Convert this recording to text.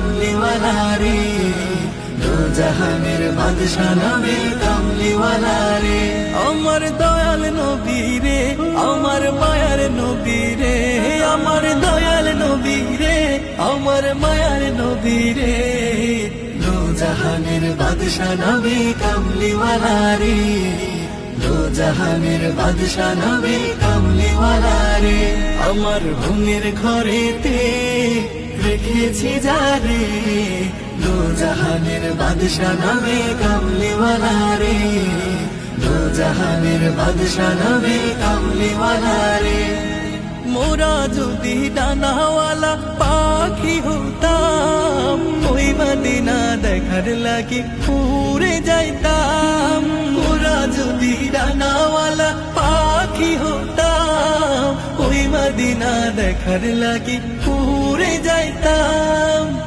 কামলিওয়ালা রে, দো জাহানের বাদশা নবী কামলিওয়ালা রে। আমার দয়াল নবী রে, আমার মায়ার নবী রে, আমার দয়াল নবী রে, আমার মায়ার নবী রে, দো জাহানের বাদশা নবী কামলিওয়ালা রে, দো জাহানের বাদশা নবী কামলিওয়ালা রে। আমার ঘুমের ঘরেতে রেখেছি যারে, দো জাহানের বাদশা নবী কামলিওয়ালা রে, দো জাহানের বাদশা নবী কামলিওয়ালা রে। মোরা যদি ডানাওয়ালা পাখি হতাম, ওই মদিনা দেখার লাগি উড়ে যাইতাম। মোরা যদি ডানাওয়ালা পাখি হতাম, ওই মদিনা দেখার লাগি উড়ে যাইতাম।